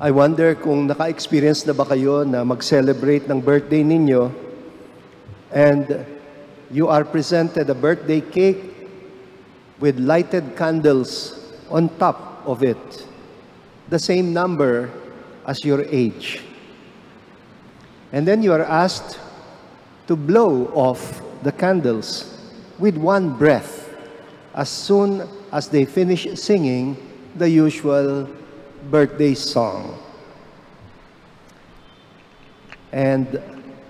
I wonder kung naka-experience na ba kayo na mag-celebrate ng birthday ninyo and you are presented a birthday cake with lighted candles on top of it, the same number as your age. And then you are asked to blow off the candles with one breath as soon as they finish singing the usual birthday song. And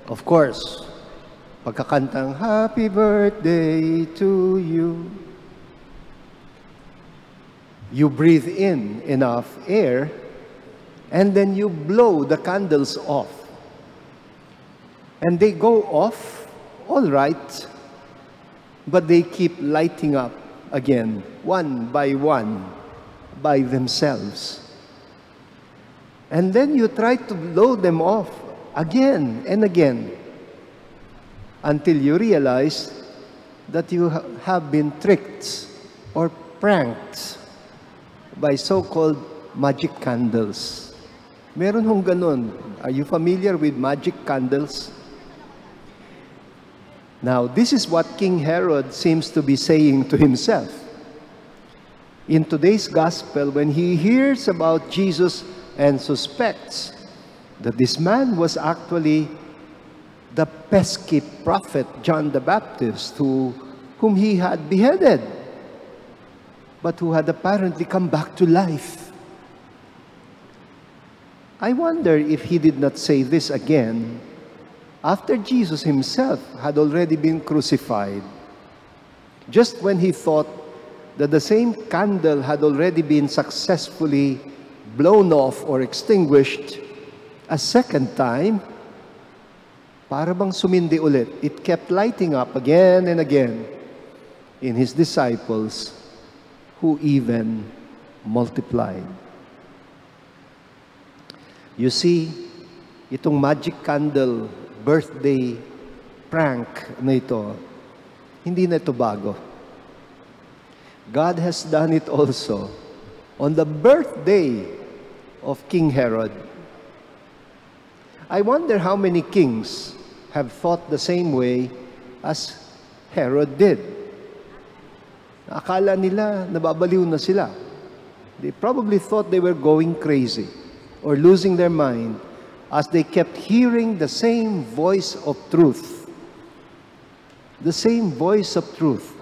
of course, pagkakantang happy birthday to you, you breathe in enough air and then you blow the candles off. And they go off, all right, but they keep lighting up again, one by themselves. And then you try to blow them off again and again until you realize that you have been tricked or pranked by so-called magic candles. Meron hong ganun. Are you familiar with magic candles? Now, this is what King Herod seems to be saying to himself. In today's gospel, when he hears about Jesus and suspects that this man was actually the pesky prophet John the Baptist whom he had beheaded, but who had apparently come back to life. I wonder if he did not say this again after Jesus himself had already been crucified, just when he thought that the same candle had already been successfully blown off or extinguished a second time. Para bang sumindi ulit. It kept lighting up again and again in his disciples, who even multiplied. You see, itong magic candle birthday prank na ito, hindi na ito bago. God has done it also on the birthday of King Herod. I wonder how many kings have thought the same way as Herod did. Akala nila nababaliw na sila. They probably thought they were going crazy or losing their mind as they kept hearing the same voice of truth. The same voice of truth,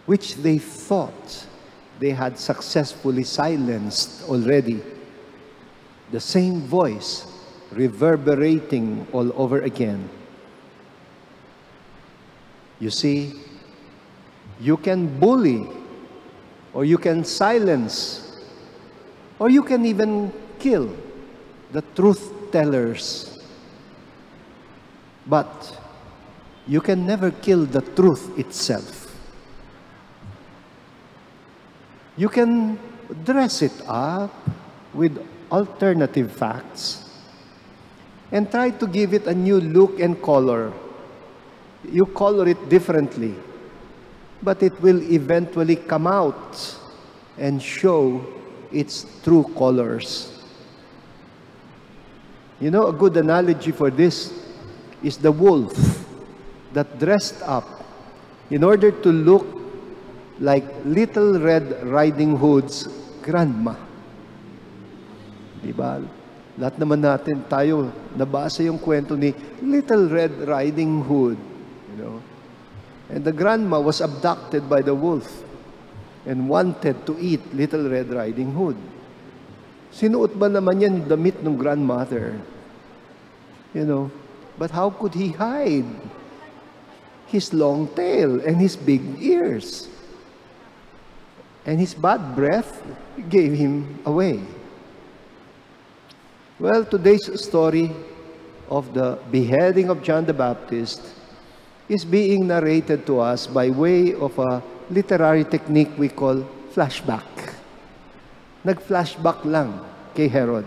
which they thought they had successfully silenced already. The same voice reverberating all over again. You see, you can bully, or you can silence, or you can even kill the truth tellers. But you can never kill the truth itself. You can dress it up with alternative facts and try to give it a new look and color. You color it differently, but it will eventually come out and show its true colors. You know, a good analogy for this is the wolf that dressed up in order to look like Little Red Riding Hood's grandma. Diba? Lahat naman natin tayo nabasa yung kwento ni Little Red Riding Hood. You know? And the grandma was abducted by the wolf and wanted to eat Little Red Riding Hood. Sinuot ba naman yan yung damit ng grandmother? You know, but how could he hide his long tail and his big ears? And his bad breath gave him away. Well, today's story of the beheading of John the Baptist is being narrated to us by way of a literary technique we call flashback. Nag-flashback lang kay Herod.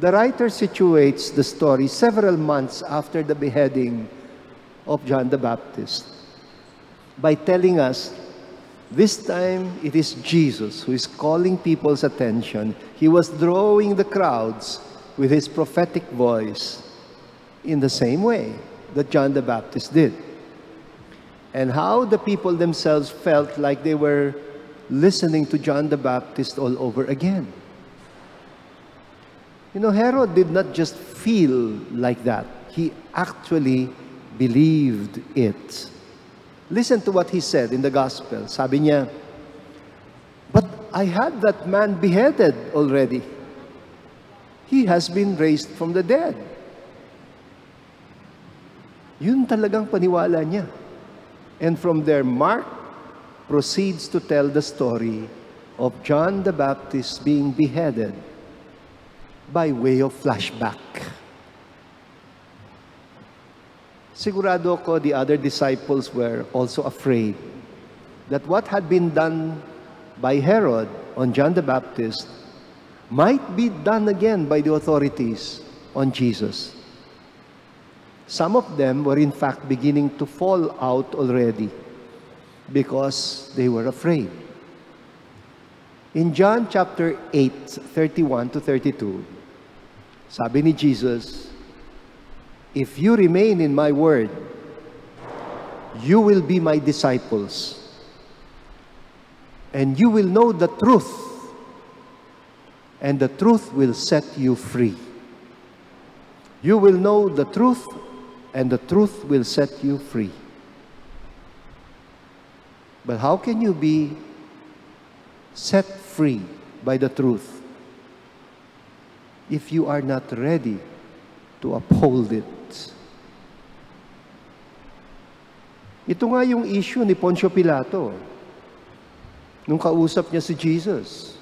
The writer situates the story several months after the beheading of John the Baptist by telling us This time, it is Jesus who is calling people's attention. He was drawing the crowds with his prophetic voice in the same way that John the Baptist did. And how the people themselves felt like they were listening to John the Baptist all over again. You know, Herod did not just feel like that. He actually believed it. Listen to what he said in the gospel. Sabi niya, "But I had that man beheaded already. He has been raised from the dead." Yun talagang paniwala niya. And from there, Mark proceeds to tell the story of John the Baptist being beheaded by way of flashback. Sigurado ko the other disciples were also afraid that what had been done by Herod on John the Baptist might be done again by the authorities on Jesus. Some of them were in fact beginning to fall out already because they were afraid. In John chapter 8, 31 to 32, sabi ni Jesus, "If you remain in my word, you will be my disciples, and you will know the truth, and the truth will set you free." You will know the truth, and the truth will set you free. But how can you be set free by the truth if you are not ready to uphold it? Ito nga yung issue ni Poncio Pilato nung kausap niya si Jesus.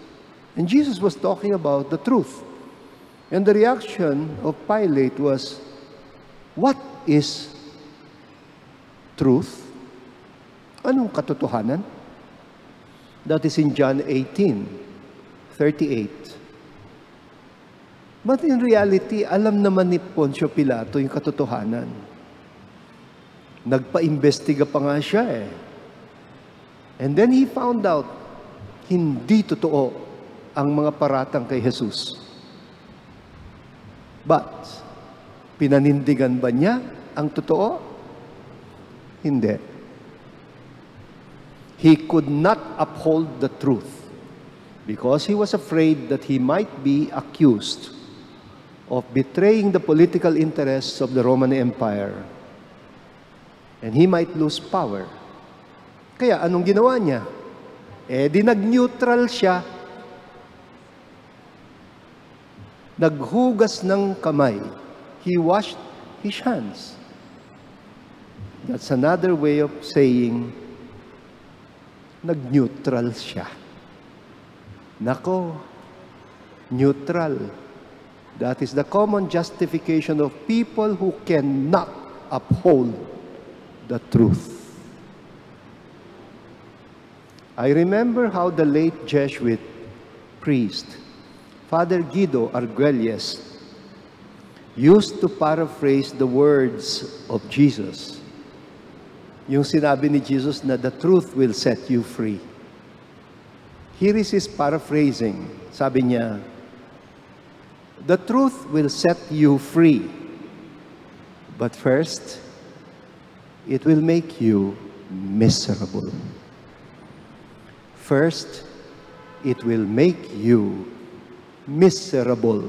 And Jesus was talking about the truth. And the reaction of Pilate was, "What is truth?" Anong katotohanan? That is in John 18:38. But in reality, alam naman ni Poncio Pilato yung katotohanan. Nagpa-imbestiga pa nga siya eh. And then he found out, hindi totoo ang mga paratang kay Jesus. But, pinanindigan ba niya ang totoo? Hindi. He could not uphold the truth because he was afraid that he might be accused of betraying the political interests of the Roman Empire. And he might lose power. Kaya anong ginawa niya? Di nag-neutral siya. Naghugas ng kamay. He washed his hands. That's another way of saying, nag-neutral siya. Nako, neutral. That is the common justification of people who cannot uphold the truth. I remember how the late Jesuit priest, Father Guido Arguelles, used to paraphrase the words of Jesus. Yung sinabi ni Jesus na the truth will set you free. Here is his paraphrasing. Sabi niya, "The truth will set you free. But first, it will make you miserable. First, it will make you miserable."